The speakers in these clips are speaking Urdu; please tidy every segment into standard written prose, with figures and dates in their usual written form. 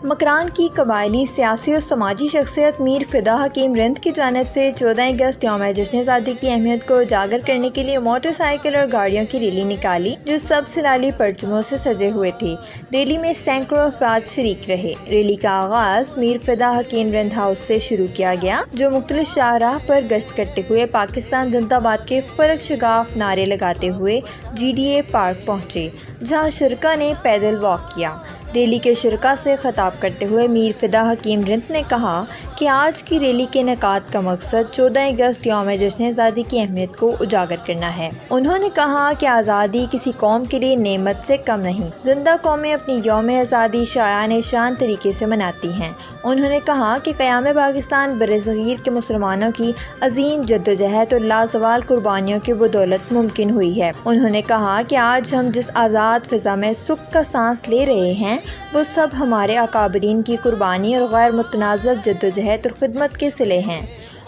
مکران کی قبائلی سیاسی اور سماجی شخصیت میر فدا حکیم رند کی جانب سے 14 اگست یوم جشن آزادی کی اہمیت کو اجاگر کرنے کے لیے موٹر سائیکل اور گاڑیوں کی ریلی نکالی جو سب سلالی پرچموں سے سجے ہوئے تھے۔ ریلی میں سینکڑوں افراد شریک رہے۔ ریلی کا آغاز میر فدا حکیم رند ہاؤس سے شروع کیا گیا جو مختلف شاہراہ پر گشت کرتے ہوئے پاکستان زندہ باد کے فلک شگاف نعرے لگاتے ہوئے GDA پارک پہنچے جہاں شرکاء نے پیدل واک کیا۔ ریلی کے شرکاء سے خطاب کرتے ہوئے میر فدا حکیم رند نے کہا کہ آج کی ریلی کے انعقاد کا مقصد 14 اگست یوم جشن آزادی کی اہمیت کو اجاگر کرنا ہے۔ انہوں نے کہا کہ آزادی کسی قوم کے لیے نعمت سے کم نہیں۔ زندہ قومیں اپنی یوم آزادی شایان شان طریقے سے مناتی ہیں۔ انہوں نے کہا کہ قیام پاکستان برصغیر کے مسلمانوں کی عظیم جدوجہد اور لازوال قربانیوں کی بدولت ممکن ہوئی ہے۔ انہوں نے کہا کہ آج ہم جس آزاد فضا میں سکھ کا سانس لے رہے ہیں وہ سب ہمارے اکابرین کی قربانی اور غیر متنازع جدوجہد اور خدمت کے صلے ہیں۔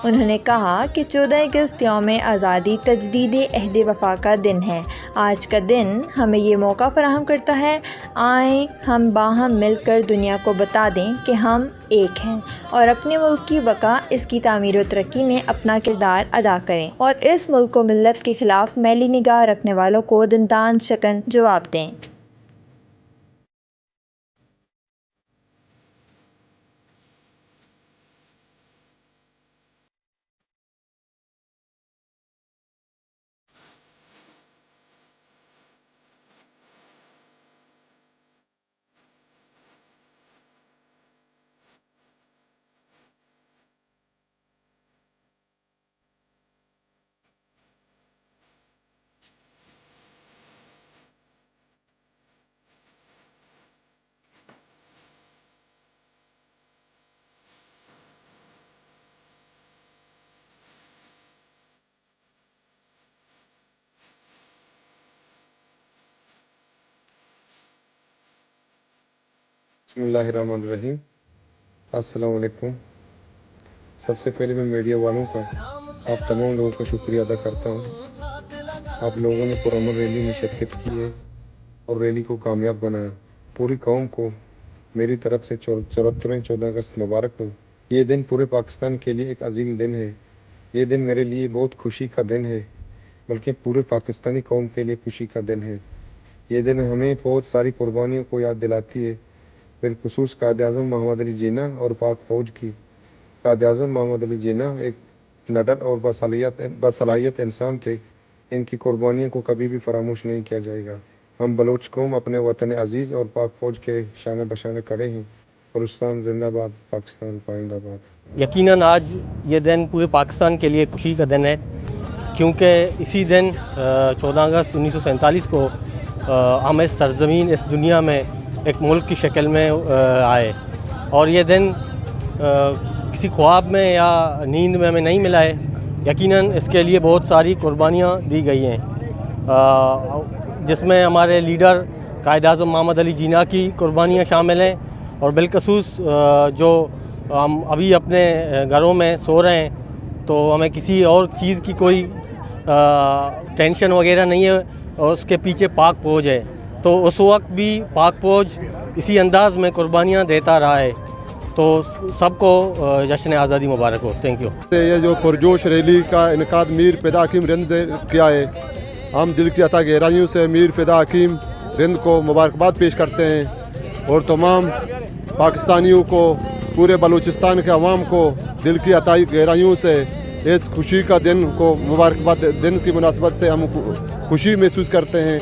انہوں نے کہا کہ 14 اگست یوم آزادی تجدید عہد وفا کا دن ہے۔ آج کا دن ہمیں یہ موقع فراہم کرتا ہے، آئیں ہم باہم مل کر دنیا کو بتا دیں کہ ہم ایک ہیں اور اپنے ملک کی بقا، اس کی تعمیر و ترقی میں اپنا کردار ادا کریں اور اس ملک و ملت کے خلاف میلی نگاہ رکھنے والوں کو دندان شکن جواب دیں۔ بسم اللہ الرحمن الرحیم۔ السلام علیکم۔ سب سے پہلے میں میڈیا والوں کا آپ تمام لوگوں کا شکریہ ادا کرتا ہوں۔ آپ لوگوں نے پرامن ریلی میں شرکت کی ہے اور ریلی کو کامیاب بنایا۔ پوری قوم کو میری طرف سے 14 اگست مبارک ہو۔ یہ دن پورے پاکستان کے لیے ایک عظیم دن ہے۔ یہ دن میرے لیے بہت خوشی کا دن ہے، بلکہ پورے پاکستانی قوم کے لیے خوشی کا دن ہے۔ یہ دن ہمیں بہت ساری قربانیوں کو یاد دلاتی ہے، بالخصوص قائد اعظم محمد علی جناح اور پاک فوج کی۔ قائد اعظم محمد علی جناح ایک نڈر اور باصلاحیت انسان تھے۔ ان کی قربانیوں کو کبھی بھی فراموش نہیں کیا جائے گا۔ ہم بلوچ قوم اپنے وطن عزیز اور پاک فوج کے شانہ بشانہ کھڑے ہیں۔ بلوچستان زندہ باد، پاکستان پائندہ باد۔ یقیناً آج یہ دن پورے پاکستان کے لیے خوشی کا دن ہے، کیونکہ اسی دن 14 اگست 1947 کو ہم اس سرزمین، اس دنیا میں ایک ملک کی شکل میں آئے، اور یہ دن کسی خواب میں یا نیند میں ہمیں نہیں ملا ہے۔ یقیناً اس کے لیے بہت ساری قربانیاں دی گئی ہیں، جس میں ہمارے لیڈر قائد اعظم محمد علی جناح کی قربانیاں شامل ہیں، اور بالخصوص جو ہم ابھی اپنے گھروں میں سو رہے ہیں تو ہمیں کسی اور چیز کی کوئی ٹینشن وغیرہ نہیں ہے، اور اس کے پیچھے پاک فوج ہے، تو اس وقت بھی پاک فوج اسی انداز میں قربانیاں دیتا رہا ہے۔ تو سب کو جشن آزادی مبارک ہو۔ Thank you. یہ جو پرجوش ریلی کا انعقاد میر فدا حکیم رند نے کیا ہے، ہم دل کی عطا گہرائیوں سے میر فدا حکیم رند کو مبارکباد پیش کرتے ہیں، اور تمام پاکستانیوں کو، پورے بلوچستان کے عوام کو دل کی عطائی گہرائیوں سے اس خوشی کا دن کو، مبارکباد دن کی مناسبت سے ہم خوشی محسوس کرتے ہیں۔